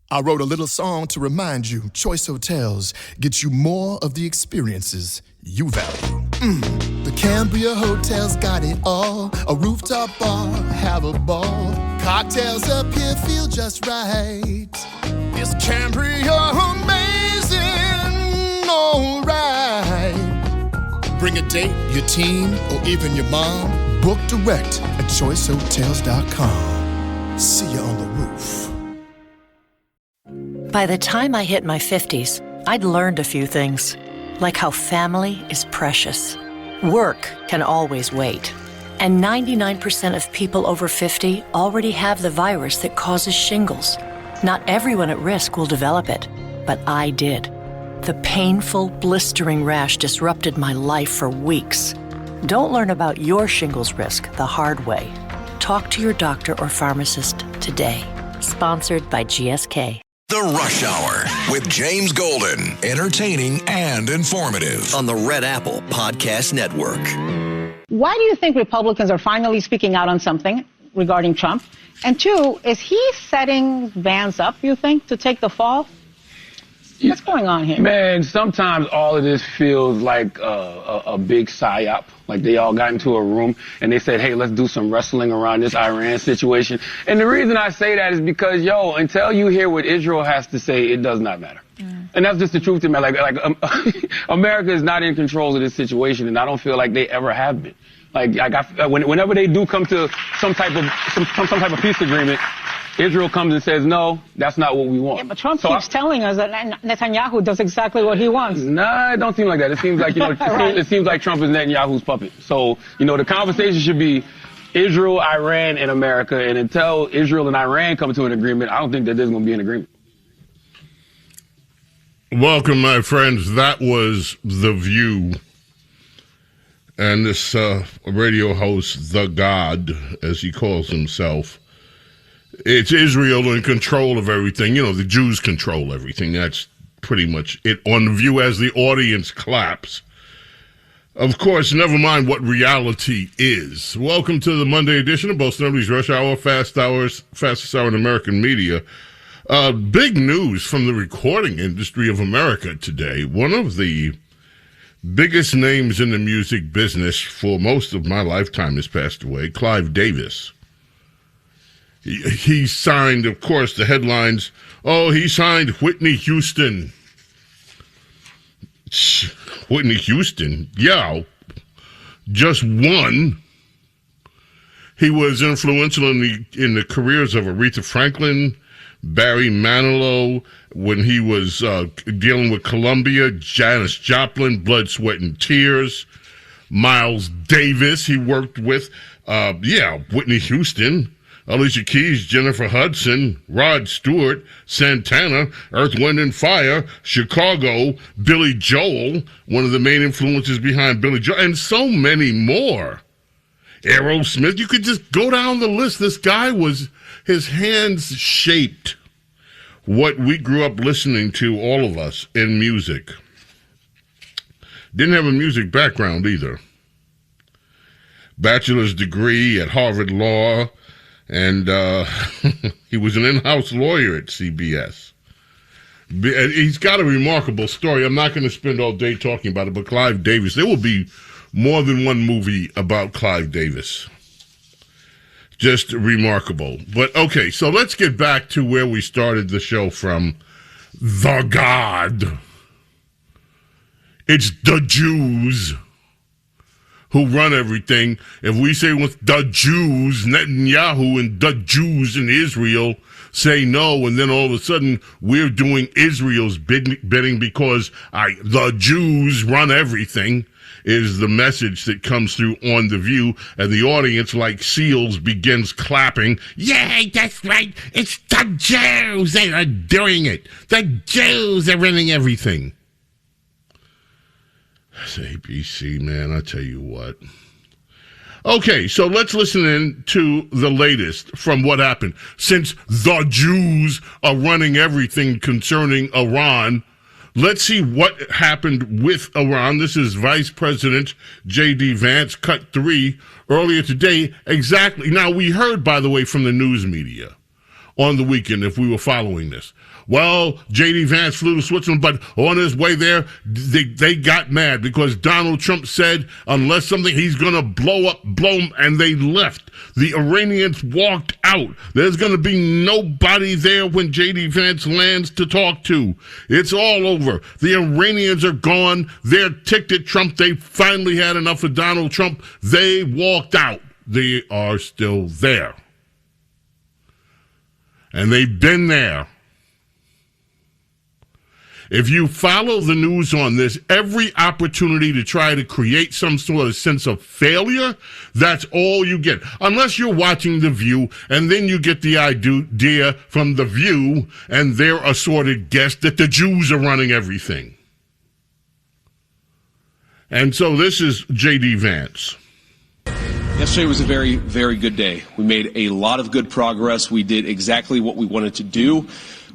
I wrote a little song to remind you, Choice Hotels get you more of the experiences you value. The Cambria Hotel's got it all. A rooftop bar, have a ball. Cocktails up here feel just right. Is Cambria amazing? All right. Bring a date, your team, or even your mom. Book direct at choicehotels.com. See you on the roof. By the time I hit my 50s, I'd learned a few things, like how family is precious. Work can always wait. And 99% of people over 50 already have the virus that causes shingles. Not everyone at risk will develop it, but I did. The painful, blistering rash disrupted my life for weeks. Don't learn about your shingles risk the hard way. Talk to your doctor or pharmacist today. Sponsored by GSK. The Rush Hour with James Golden. Entertaining and informative. On the Red Apple Podcast Network. Why do you think Republicans are finally speaking out on something regarding Trump? And two, is he setting Vance up, you think, to take the fall? What's going on here? Man, sometimes all of this feels like a big psyop. Like they all got into a room and they said, hey, let's do some wrestling around this Iran situation. And the reason I say that is because, until you hear what Israel has to say, it does not matter. And that's just the truth to me. America is not in control of this situation, and I don't feel like they ever have been. Whenever they do come to some type of peace agreement, Israel comes and says, no, that's not what we want. Yeah, but Trump keeps telling us that Netanyahu does exactly what he wants. Nah, it don't seem like that. It seems like, right. It seems like Trump is Netanyahu's puppet. So, the conversation should be Israel, Iran, and America. And until Israel and Iran come to an agreement, I don't think that there's going to be an agreement. Welcome, my friends. That was The View. And this radio host, The God, as he calls himself, it's Israel in control of everything. The Jews control everything. That's pretty much it on The View as the audience claps. Of course, never mind what reality is. Welcome to the Monday edition of both Snerdley's Rush Hour, fastest hour in American media. Big news from the recording industry of America today. One of the biggest names in the music business for most of my lifetime has passed away, Clive Davis. He signed, of course, the headlines. Oh, he signed Whitney Houston. Whitney Houston, yeah, just one. He was influential in the careers of Aretha Franklin, Barry Manilow, when he was dealing with Columbia, Janis Joplin, Blood, Sweat, and Tears, Miles Davis he worked with, Whitney Houston, Alicia Keys, Jennifer Hudson, Rod Stewart, Santana, Earth, Wind, and Fire, Chicago, Billy Joel, one of the main influences behind Billy Joel, and so many more. Aerosmith, you could just go down the list. This guy his hands shaped what we grew up listening to, all of us, in music. Didn't have a music background either. Bachelor's degree at Harvard Law, and he was an in-house lawyer at CBS. He's got a remarkable story. I'm not going to spend all day talking about it, but Clive Davis, there will be more than one movie about Clive Davis. Just remarkable. But okay, so let's get back to where we started the show from. The God. It's the Jews who run everything. If we say with the Jews, Netanyahu and the Jews in Israel say no, and then all of a sudden we're doing Israel's bidding because the Jews run everything, is the message that comes through on The View, and the audience, like seals, begins clapping. Yay, that's right. It's the Jews that are doing it. The Jews are running everything. It's ABC, man, I tell you what. Okay, so let's listen in to the latest from what happened. Since the Jews are running everything concerning Iran, let's see what happened with Iran. This is Vice President J.D. Vance, cut 3, earlier today. Exactly. Now, we heard, by the way, from the news media on the weekend, if we were following this. Well, J.D. Vance flew to Switzerland, but on his way there, they got mad because Donald Trump said, unless he's going to blow them, and they left. The Iranians walked out. There's going to be nobody there when J.D. Vance lands to talk to. It's all over. The Iranians are gone. They're ticked at Trump. They finally had enough of Donald Trump. They walked out. They are still there. And they've been there. If you follow the news on this, every opportunity to try to create some sort of sense of failure, that's all you get. Unless you're watching The View, and then you get the idea from The View and their assorted guests that the Jews are running everything. And so this is J.D. Vance. Yesterday was a very, very good day. We made a lot of good progress. We did exactly what we wanted to do,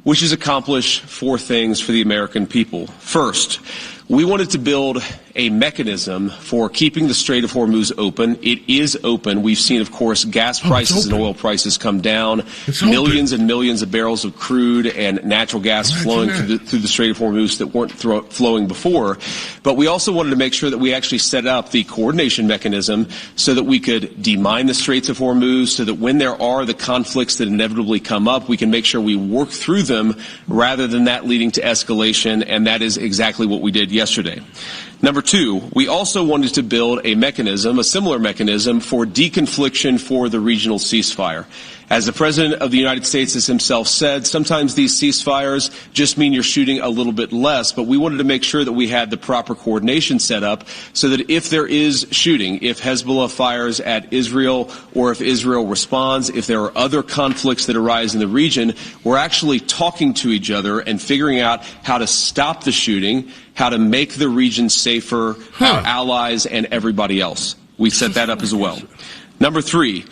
which is accomplish 4 things for the American people. First, we wanted to build a mechanism for keeping the Strait of Hormuz open. It is open. We've seen, of course, gas prices and oil prices come down. Millions and millions of barrels of crude and natural gas flowing through the Strait of Hormuz that weren't flowing before. But we also wanted to make sure that we actually set up the coordination mechanism so that we could demine the Straits of Hormuz, so that when there are the conflicts that inevitably come up, we can make sure we work through them rather than that leading to escalation, and that is exactly what we did yesterday. Number 2, we also wanted to build a mechanism, a similar mechanism, for deconfliction for the regional ceasefire. As the President of the United States has himself said, sometimes these ceasefires just mean you're shooting a little bit less, but we wanted to make sure that we had the proper coordination set up so that if there is shooting, if Hezbollah fires at Israel or if Israel responds, if there are other conflicts that arise in the region, we're actually talking to each other and figuring out how to stop the shooting, how to make the region safer, our allies and everybody else. We set that up as well. Number 3,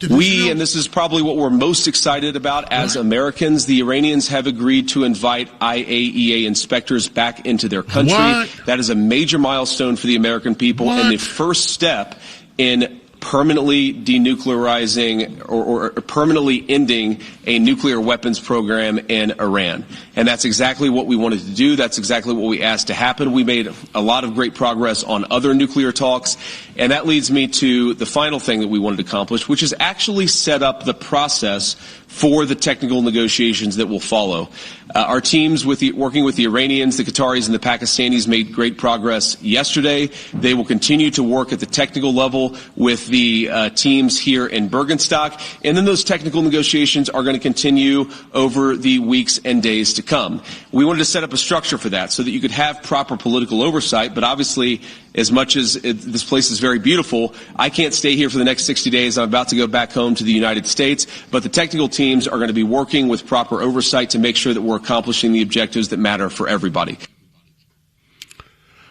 we, and this is probably what we're most excited about as Americans, the Iranians have agreed to invite IAEA inspectors back into their country. That is a major milestone for the American people and the first step in permanently denuclearizing or permanently ending a nuclear weapons program in Iran. And that's exactly what we wanted to do. That's exactly what we asked to happen. We made a lot of great progress on other nuclear talks. And that leads me to the final thing that we wanted to accomplish, which is actually set up the process for the technical negotiations that will follow. Our teams working with the Iranians, the Qataris, and the Pakistanis made great progress yesterday. They will continue to work at the technical level with the teams here in Bergenstock. And then those technical negotiations are going to continue over the weeks and days to come. We wanted to set up a structure for that so that you could have proper political oversight, but obviously, as much as this place is very beautiful, I can't stay here for the next 60 days. I'm about to go back home to the United States. But the technical teams are going to be working with proper oversight to make sure that we're accomplishing the objectives that matter for everybody.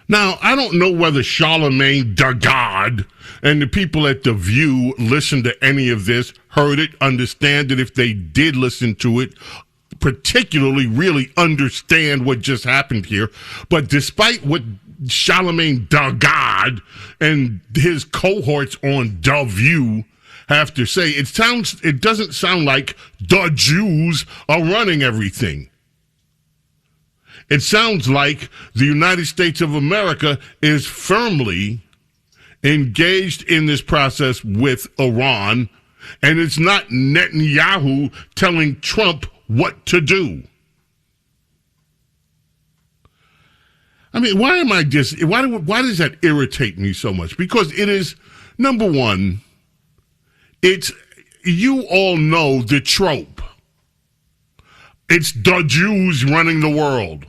Now, I don't know whether Charlemagne the God and the people at The View listened to any of this, heard it, understand it. If they did listen to it, particularly really understand what just happened here. But despite what Charlemagne the God and his cohorts on The View have to say, it doesn't sound like the Jews are running everything. It sounds like the United States of America is firmly engaged in this process with Iran, and it's not Netanyahu telling Trump what to do. I mean, why does that irritate me so much? Because it is, number one, you all know the trope. It's the Jews running the world.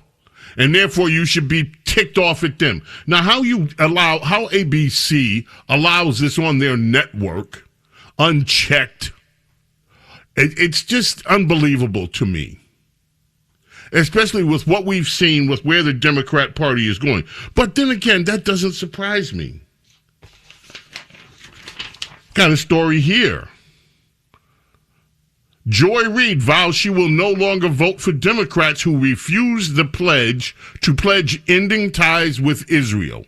And therefore you should be ticked off at them. Now, how ABC allows this on their network unchecked, it's just unbelievable to me. Especially with what we've seen with where the Democrat Party is going. But then again, that doesn't surprise me. Got a story here. Joy Reid vows she will no longer vote for Democrats who refuse to pledge ending ties with Israel.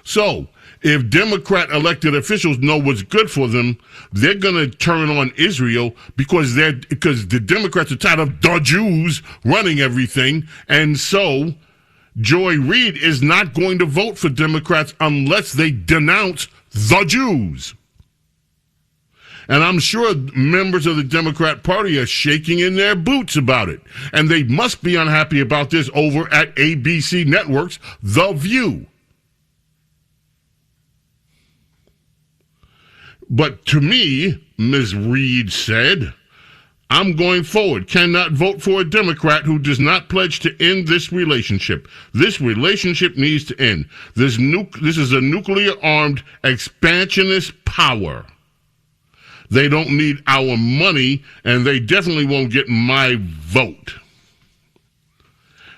So, if Democrat elected officials know what's good for them, they're going to turn on Israel because the Democrats are tired of the Jews running everything. And so Joy Reid is not going to vote for Democrats unless they denounce the Jews. And I'm sure members of the Democrat Party are shaking in their boots about it. And they must be unhappy about this over at ABC Network's The View. But to me, Ms. Reid said, I'm going forward, cannot vote for a Democrat who does not pledge to end this relationship. This relationship needs to end. This is a nuclear-armed expansionist power. They don't need our money, and they definitely won't get my vote.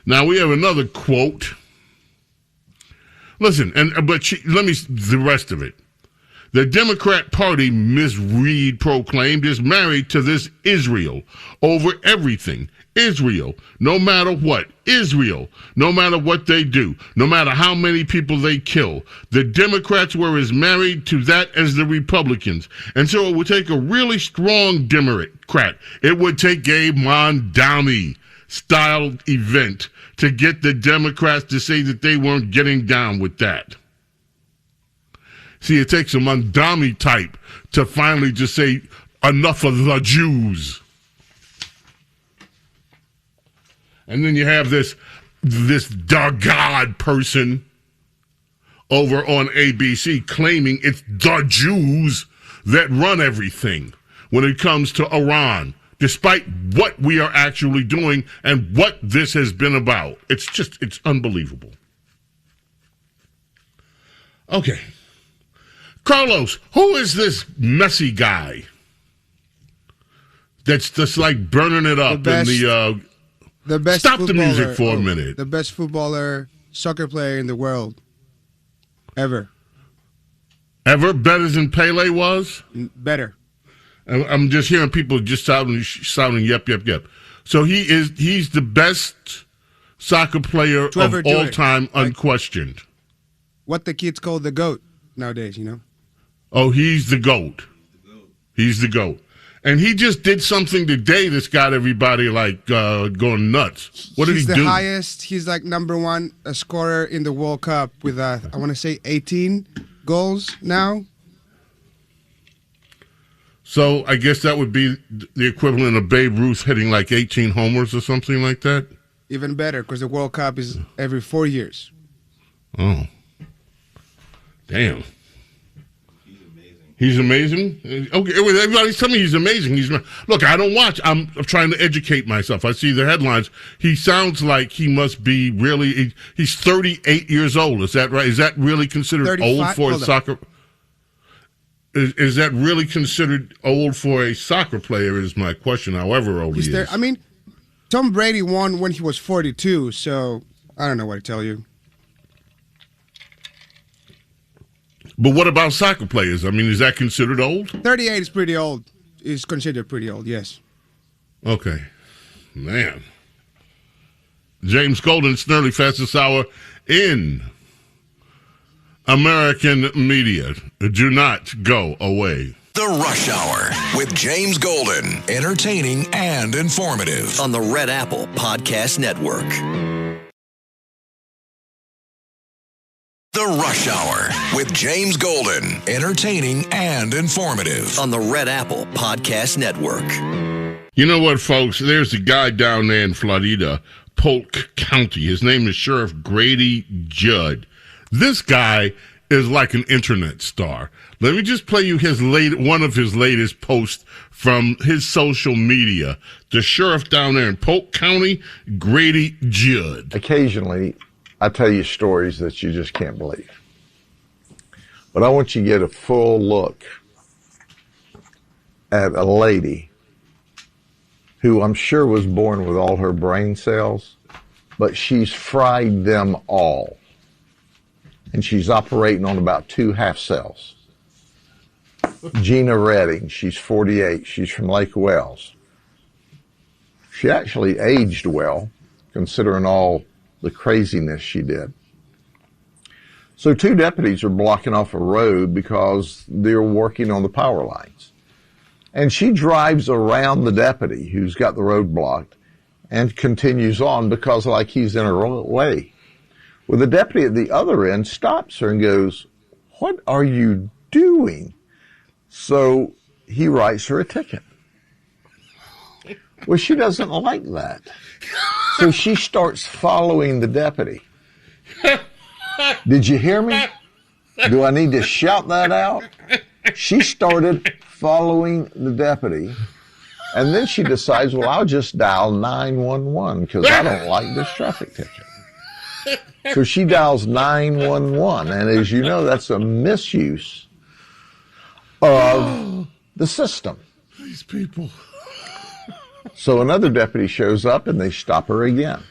Now, we have another quote. Listen, the rest of it. The Democrat Party, Ms. Reid proclaimed, is married to this Israel over everything. Israel, no matter what. Israel, no matter what they do. No matter how many people they kill. The Democrats were as married to that as the Republicans. And so it would take a really strong Democrat. It would take a Mondami-style event to get the Democrats to say that they weren't getting down with that. See, it takes a Mondami type to finally just say, enough of the Jews. And then you have this God person over on ABC claiming it's the Jews that run everything when it comes to Iran, despite what we are actually doing and what this has been about. It's unbelievable. Okay. Carlos, who is this messy guy that's just like burning it up the best Stop the music for a minute. The best footballer, soccer player in the world ever. Ever? Better than Pele was? Better. I'm just hearing people just sounding yep. So he's the best soccer player of all time, unquestioned. What the kids call the GOAT nowadays, you know? Oh, he's the GOAT. He's the GOAT. And he just did something today that's got everybody like going nuts. What did he do? He's the highest. He's like number one scorer in the World Cup with, I want to say, 18 goals now. So I guess that would be the equivalent of Babe Ruth hitting like 18 homers or something like that? Even better, because the World Cup is every 4 years. Oh. Damn. He's amazing? Okay, everybody's telling me he's amazing. Look, I don't watch. I'm trying to educate myself. I see the headlines. He sounds like he must be really... He's 38 years old. Is that right? Is that really considered 35? Old for a soccer... Is that really considered old for a soccer player is my question, however old he is. I mean, Tom Brady won when he was 42, so I don't know what to tell you. But what about soccer players? I mean, is that considered old? 38 is pretty old. Is considered pretty old, yes. Okay. Man. James Golden, Snerdley, fastest hour in American media. Do not go away. The Rush Hour with James Golden. Entertaining and informative on the Red Apple Podcast Network. The Rush Hour with James Golden. Entertaining and informative on the Red Apple Podcast Network. You know what, folks? There's a guy down there in Florida, Polk County. His name is Sheriff Grady Judd. This guy is like an internet star. Let me just play you one of his latest posts from his social media. The sheriff down there in Polk County, Grady Judd. Occasionally, I tell you stories that you just can't believe. But I want you to get a full look at a lady who I'm sure was born with all her brain cells, but she's fried them all. And she's operating on about 2 half cells. Gina Redding, she's 48. She's from Lake Wells. She actually aged well, considering all the craziness she did. So 2 deputies are blocking off a road because they're working on the power lines. And she drives around the deputy who's got the road blocked and continues on because like he's in her way. Well, the deputy at the other end stops her and goes, "What are you doing?" So he writes her a ticket. Well, she doesn't like that. So she starts following the deputy. Did you hear me? Do I need to shout that out? She started following the deputy, and then she decides, well, I'll just dial 911 because I don't like this traffic ticket. So she dials 911, and as you know, that's a misuse of the system. These people. So another deputy shows up, and they stop her again.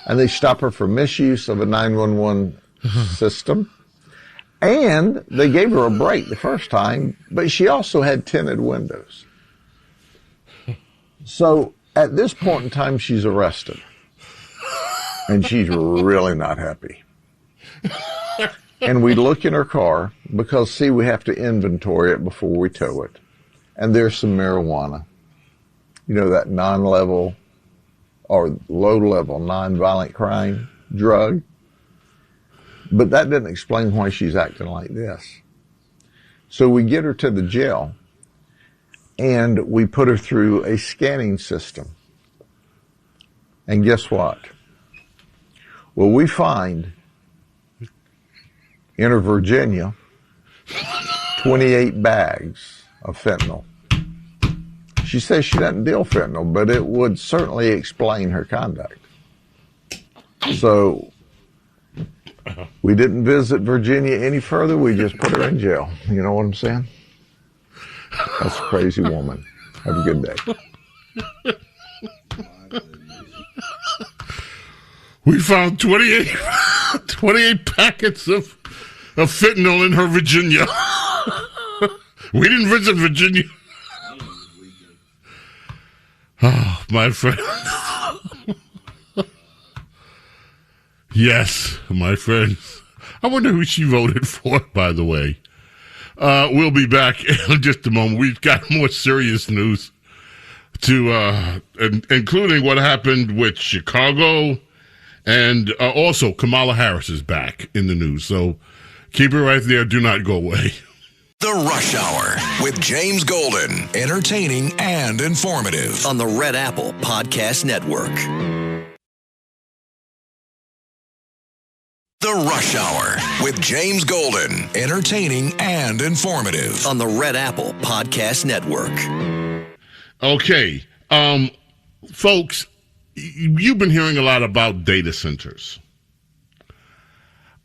And they stop her for misuse of a 911 system. And they gave her a break the first time, but she also had tinted windows. So at this point in time, she's arrested. And she's really not happy. And we look in her car because, see, we have to inventory it before we tow it. And there's some marijuana. You know, that non-level or low-level non-violent crime drug. But that didn't explain why she's acting like this. So we get her to the jail, and we put her through a scanning system. And guess what? Well, we find in her Virginia 28 bags of fentanyl. She says she doesn't deal fentanyl, but it would certainly explain her conduct. So we didn't visit Virginia any further. We just put her in jail. You know what I'm saying? That's a crazy woman. Have a good day. We found 28 packets of fentanyl in her Virginia. We didn't visit Virginia. Oh, my friend. Yes, my friends. I wonder who she voted for, by the way. We'll be back in just a moment. We've got more serious news to, including what happened with Chicago, and also Kamala Harris is back in the news. So keep it right there. Do not go away. The Rush Hour with James Golden. Entertaining and informative on the Red Apple Podcast Network. The Rush Hour with James Golden. Entertaining and informative on the Red Apple Podcast Network. Okay. Folks, you've been hearing a lot about data centers.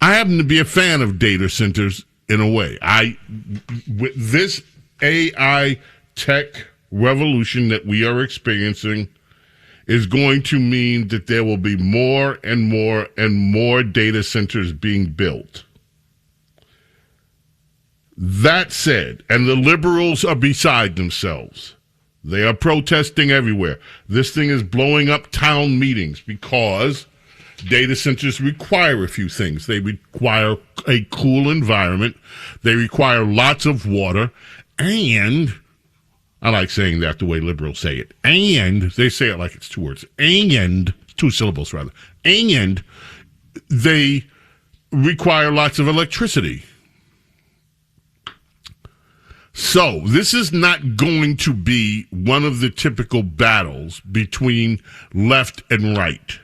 I happen to be a fan of data centers in a way. With this AI tech revolution that we are experiencing is going to mean that there will be more and more and more data centers being built. That said, and the liberals are beside themselves. They are protesting everywhere. This thing is blowing up town meetings because data centers require a few things. They require a cool environment. They require lots of water. And, I like saying that the way liberals say it, and they say it like it's 2 words, and, 2 syllables rather, and they require lots of electricity. So, this is not going to be one of the typical battles between left and right.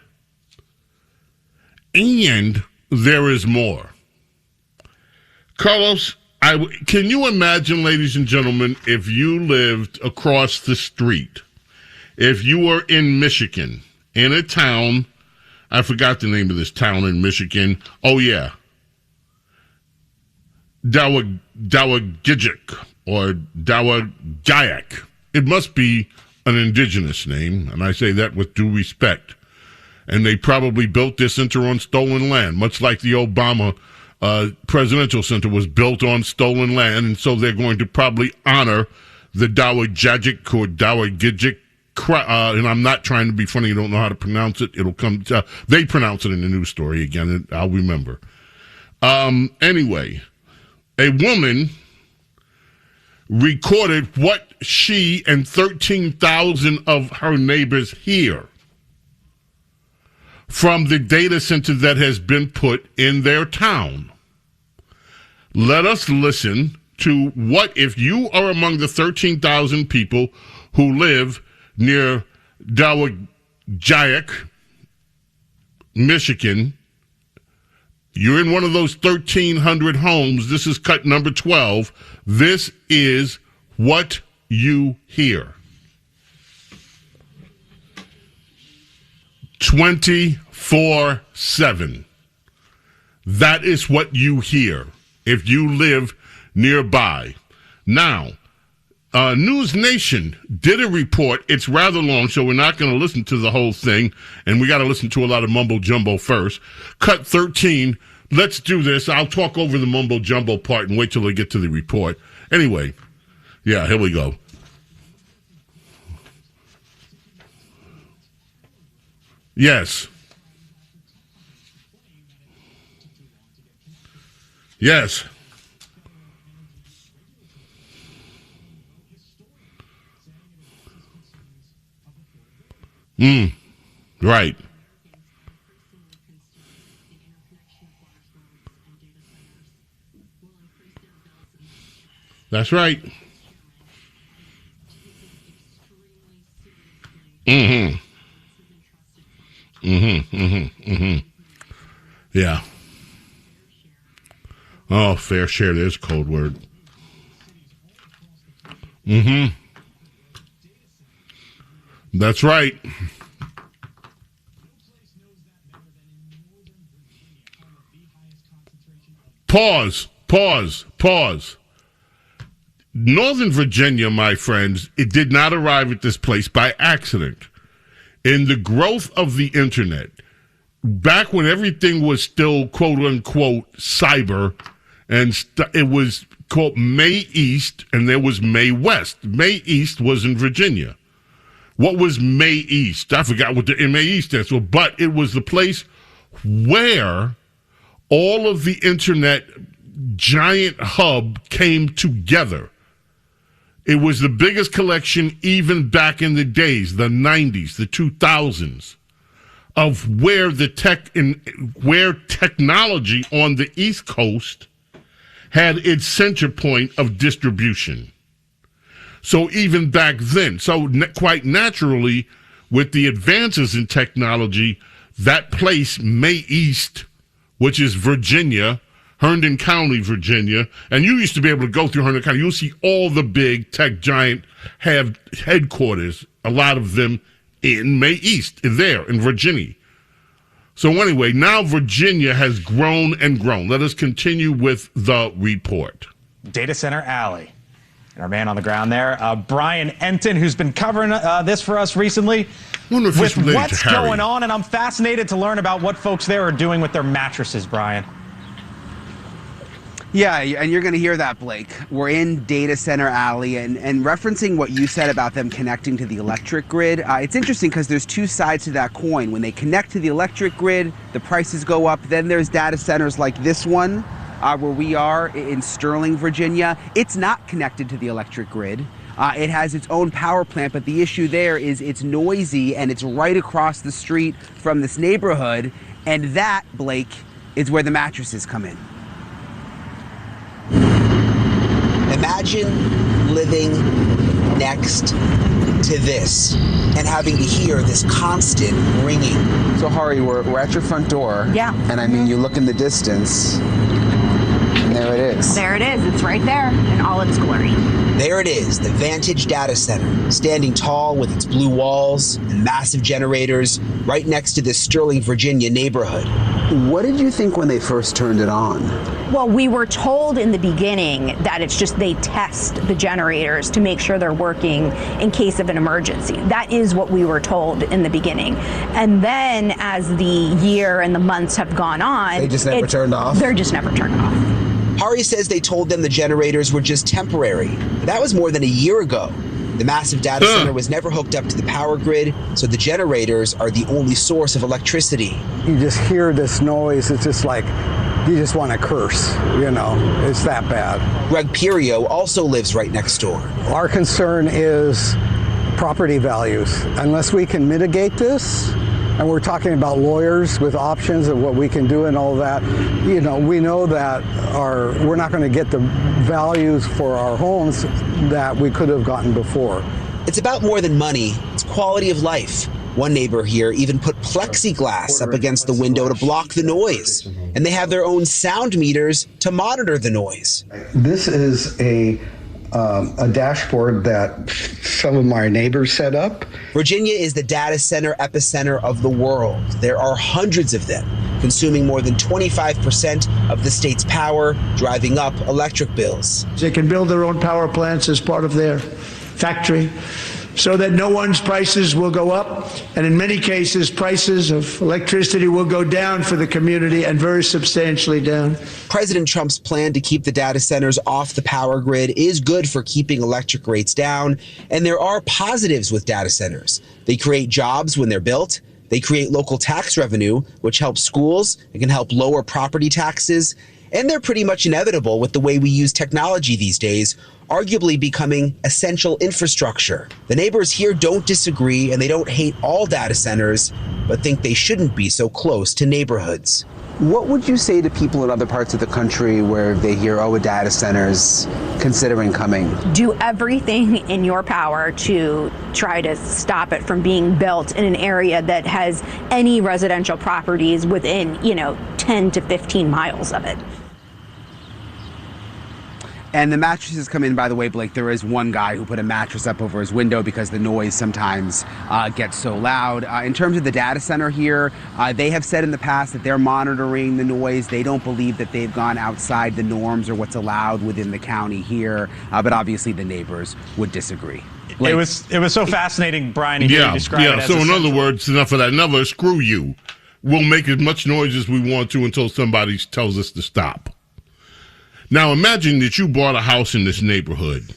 And there is more. Carlos, can you imagine, ladies and gentlemen, if you lived across the street, if you were in Michigan, in a town, I forgot the name of this town in Michigan. Oh, yeah. Dowagijik or Dowagayak. It must be an indigenous name, and I say that with due respect. And they probably built their center on stolen land, much like the Obama presidential center was built on stolen land, and so they're going to probably honor the Dowagajik or Dowagijik. And I'm not trying to be funny. You don't know how to pronounce it. It'll come. They pronounce it in the news story again, and I'll remember. Anyway, a woman recorded what she and 13,000 of her neighbors hear from the data center that has been put in their town. Let us listen to what if you are among the 13,000 people who live near Dowagiac, Michigan. You're in one of those 1,300 homes. This is cut number 12. This is what you hear. 24/7. That is what you hear if you live nearby. Now, News Nation did a report. It's rather long, so we're not going to listen to the whole thing, and we got to listen to a lot of mumbo jumbo first. Cut 13. Let's do this. I'll talk over the mumbo jumbo part and wait till I get to the report. Anyway, yeah, here we go. Yes. Yes. Right. That's right. Yeah. Oh, fair share. There's a code word. That's right. Pause. Northern Virginia, my friends, it did not arrive at this place by accident. In the growth of the internet, back when everything was still quote-unquote cyber, and it was called May East, and there was May West. May East was in Virginia. What was May East? I forgot what the May East stands for, but it was the place where all of the internet giant hub came together. It was the biggest collection even back in the days, the 90s, the 2000s, of where where technology on the East Coast had its center point of distribution. So even back then, quite naturally, with the advances in technology, that place, May East, which is Virginia, Herndon County, Virginia, and you used to be able to go through Herndon County. You'll see all the big tech giant have headquarters, a lot of them in May East, there in Virginia. So anyway, now Virginia has grown and grown. Let us continue with the report. Data Center Alley. And our man on the ground there, Brian Enton, who's been covering this for us recently. With what's going on, and I'm fascinated to learn about what folks there are doing with their mattresses, Brian. Yeah, and you're going to hear that, Blake. We're in Data Center Alley, and referencing what you said about them connecting to the electric grid, it's interesting because there's two sides to that coin. When they connect to the electric grid, the prices go up. Then there's data centers like this one, where we are in Sterling, Virginia. It's not connected to the electric grid. It has its own power plant, but the issue there is it's noisy, and it's right across the street from this neighborhood, and that, Blake, is where the mattresses come in. Imagine living next to this and having to hear this constant ringing. So Hari, we're at your front door. Yeah. And I mean, you look in the distance, and there it is. There it is. It's right there in all its glory. There it is, the Vantage Data Center, standing tall with its blue walls and massive generators right next to this Sterling, Virginia neighborhood. What did you think when they first turned it on? Well, we were told in the beginning that it's just they test the generators to make sure they're working in case of an emergency. That is what we were told in the beginning. And then as the year and the months have gone on, they just never turned off? They're just never turned off. Hari says they told them the generators were just temporary. That was more than a year ago. The massive data center was never hooked up to the power grid, so the generators are the only source of electricity. You just hear this noise. It's just like you just want to curse, it's that bad. Greg Pirio also lives right next door. Our concern is property values. Unless we can mitigate this, and we're talking about lawyers with options of what we can do and all that, we know that we're not going to get the values for our homes that we could have gotten before. It's about more than money, it's quality of life. One neighbor here even put plexiglass up against the window to block the noise. And they have their own sound meters to monitor the noise. This is a dashboard that some of my neighbors set up. Virginia is the data center epicenter of the world. There are hundreds of them, consuming more than 25% of the state's power, driving up electric bills. They can build their own power plants as part of their factory, so that no one's prices will go up, and in many cases, prices of electricity will go down for the community, and very substantially down. President Trump's plan to keep the data centers off the power grid is good for keeping electric rates down, and there are positives with data centers. They create jobs when they're built. They create local tax revenue, which helps schools. It can help lower property taxes. And they're pretty much inevitable with the way we use technology these days, arguably becoming essential infrastructure. The neighbors here don't disagree, and they don't hate all data centers, but think they shouldn't be so close to neighborhoods. What would you say to people in other parts of the country where they hear, a data center's considering coming? Do everything in your power to try to stop it from being built in an area that has any residential properties within, 10 to 15 miles of it. And the mattresses come in, by the way, Blake, there is one guy who put a mattress up over his window because the noise sometimes gets so loud. In terms of the data center here, they have said in the past that they're monitoring the noise. They don't believe that they've gone outside the norms or what's allowed within the county here. But obviously the neighbors would disagree. Blake. It was so fascinating, Brian, to hear you describe it as so in other words, enough of that. Never screw you. We'll make as much noise as we want to until somebody tells us to stop. Now imagine that you bought a house in this neighborhood,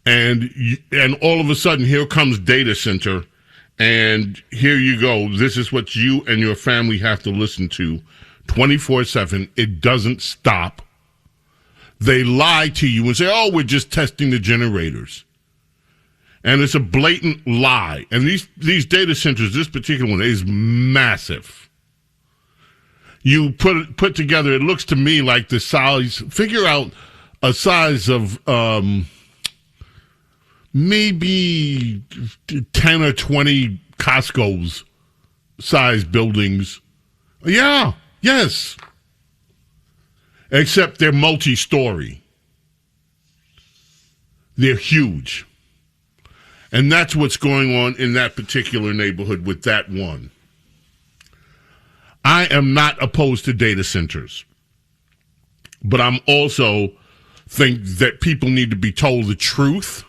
and all of a sudden here comes data center, and here you go. This is what you and your family have to listen to 24/7. It doesn't stop. They lie to you and say, "Oh, we're just testing the generators," and it's a blatant lie. And these data centers, this particular one is massive. You put together, it looks to me like the size, figure out a size of maybe 10 or 20 Costco's size buildings. Yeah, yes. Except they're multi-story. They're huge. And that's what's going on in that particular neighborhood with that one. I am not opposed to data centers, but I'm also think that people need to be told the truth.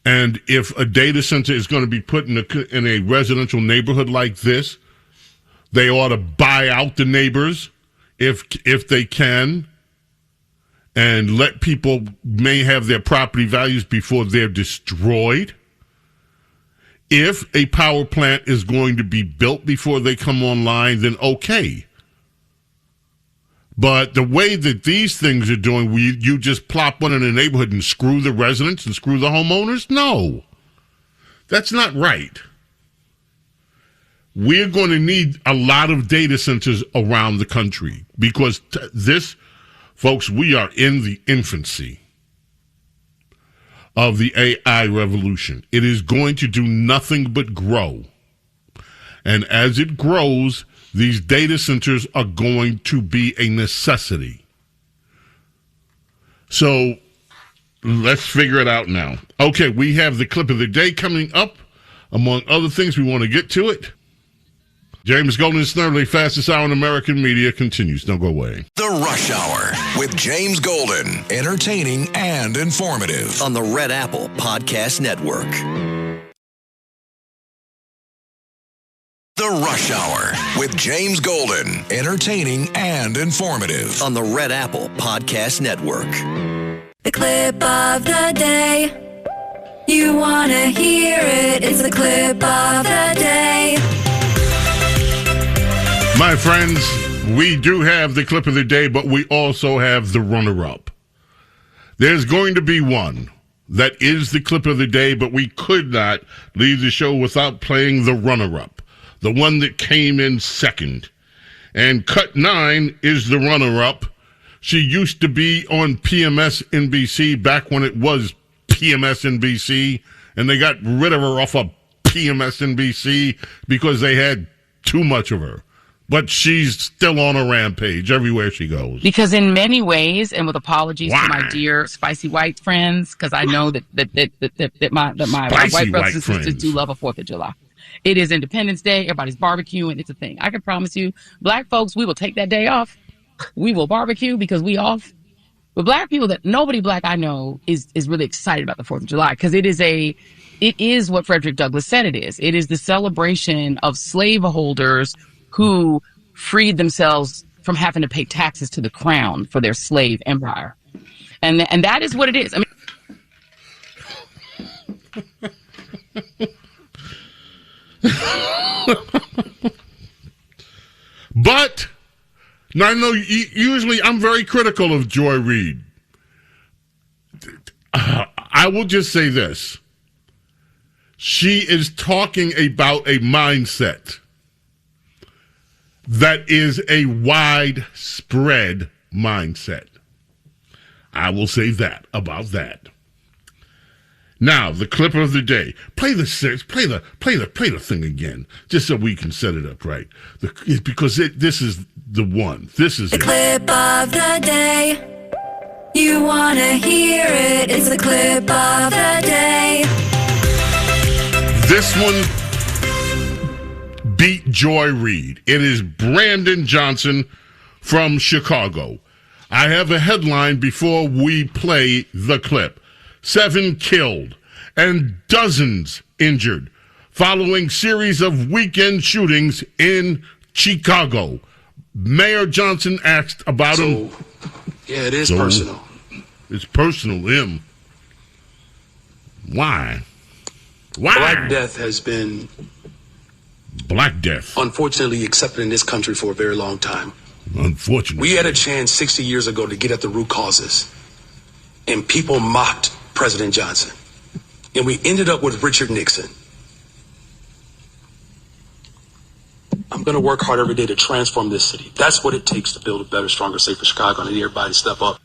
And if a data center is going to be put in a residential neighborhood like this, they ought to buy out the neighbors if they can, and let people may have their property values before they're destroyed. If a power plant is going to be built before they come online, then okay. But the way that these things are doing, you just plop one in a neighborhood and screw the residents and screw the homeowners? No. That's not right. We're going to need a lot of data centers around the country because folks, we are in the infancy of the AI revolution. It is going to do nothing but grow. And as it grows, these data centers are going to be a necessity. So let's figure it out now. Okay, we have the clip of the day coming up. Among other things, we want to get to it. James Golden, Snerdley, fastest hour in American media continues. Don't go away. The Rush Hour with James Golden. Entertaining and informative on the Red Apple Podcast Network. The Rush Hour with James Golden. Entertaining and informative on the Red Apple Podcast Network. The clip of the day. You want to hear it. It's the clip of the day. My friends, we do have the clip of the day, but we also have the runner-up. There's going to be one that is the clip of the day, but we could not leave the show without playing the runner-up, the one that came in second. And Cut 9 is the runner-up. She used to be on PMS NBC back when it was PMS NBC, and they got rid of her off of PMS NBC because they had too much of her. But she's still on a rampage everywhere she goes. Because in many ways, and with apologies to my dear spicy white friends, because I know that my white brothers and sisters do love a 4th of July. It is Independence Day. Everybody's barbecuing. It's a thing. I can promise you, black folks, we will take that day off. We will barbecue because we off. But black people, that nobody black I know is really excited about the 4th of July because it is what Frederick Douglass said it is. It is the celebration of slaveholders who freed themselves from having to pay taxes to the crown for their slave empire. And that is what it is. I mean, but now I know usually I'm very critical of Joy Reid. I will just say this. She is talking about a mindset that is a widespread mindset. I will say that about that. Now, the clip of the day. Play the thing again, just so we can set it up right. Because this is the one. This is the clip of the day. You want to hear it. It's the clip of the day. This one beat Joy Reid. It is Brandon Johnson from Chicago. I have a headline before we play the clip. 7 killed and dozens injured following series of weekend shootings in Chicago. Mayor Johnson asked about him. Yeah, it is personal. It's personal to him. Why? Black death has been unfortunately accepted in this country for a very long time. Unfortunately. We had a chance 60 years ago to get at the root causes, and people mocked President Johnson. And we ended up with Richard Nixon. I'm going to work hard every day to transform this city. That's what it takes to build a better, stronger, safer Chicago. I need everybody to step up.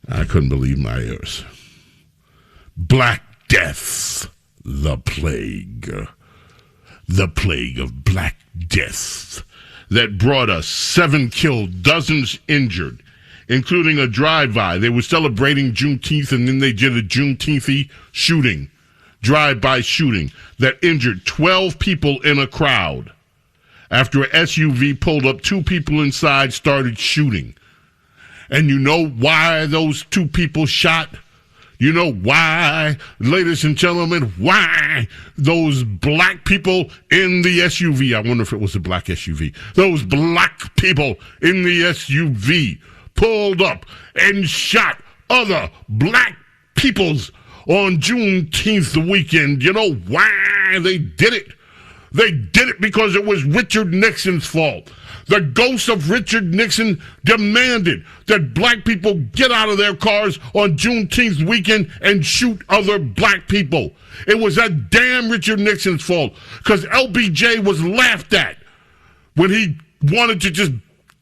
I couldn't believe my ears. Black Death, the plague. The plague of Black Death that brought us 7 killed, dozens injured, including a drive-by. They were celebrating Juneteenth, and then they did a Juneteenth shooting, drive-by shooting, that injured 12 people in a crowd. After an SUV pulled up, 2 people inside started shooting. And you know why those 2 people shot? You know why, ladies and gentlemen, why those black people in the SUV, I wonder if it was a black SUV, those black people in the SUV pulled up and shot other black peoples on Juneteenth weekend. You know why they did it? They did it because it was Richard Nixon's fault. The ghost of Richard Nixon demanded that black people get out of their cars on Juneteenth weekend and shoot other black people. It was that damn Richard Nixon's fault because LBJ was laughed at when he wanted to just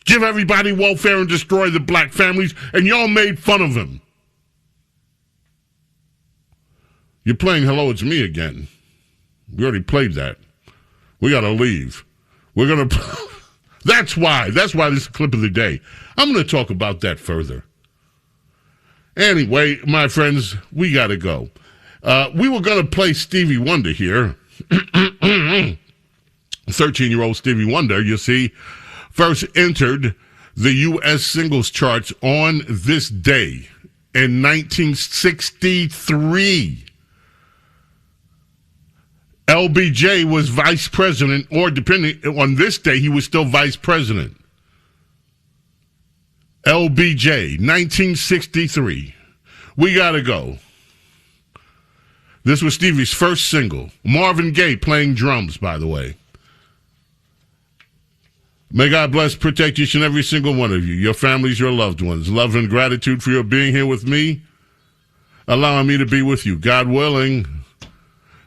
give everybody welfare and destroy the black families, and y'all made fun of him. You're playing Hello, It's Me again. We already played that. We got to leave. We're going to... That's why this is a clip of the day. I'm going to talk about that further. Anyway, my friends, we got to go. We were going to play Stevie Wonder here. 13-year-old Stevie Wonder, you see, first entered the U.S. singles charts on this day in 1963. LBJ was vice president, or depending on this day, he was still vice president. LBJ, 1963. We gotta go. This was Stevie's first single. Marvin Gaye playing drums, by the way. May God bless, protect each and every single one of you, your families, your loved ones. Love and gratitude for your being here with me, allowing me to be with you. God willing,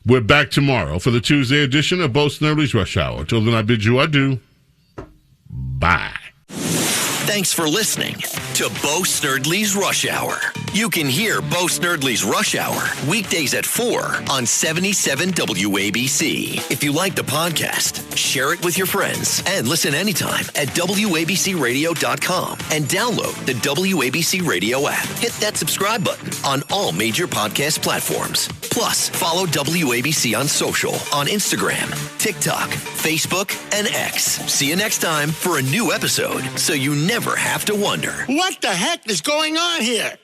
we're back tomorrow for the Tuesday edition of Bo Snerdley's Rush Hour. Till then, I bid you adieu. Bye. Thanks for listening to Bo Snerdley's Rush Hour. You can hear Bo Snerdley's Rush Hour weekdays at 4 on 77 WABC. If you like the podcast, share it with your friends and listen anytime at WABCRadio.com and download the WABC Radio app. Hit that subscribe button on all major podcast platforms. Plus, follow WABC on social on Instagram, TikTok, Facebook, and X. See you next time for a new episode so you never have to wonder. What the heck is going on here?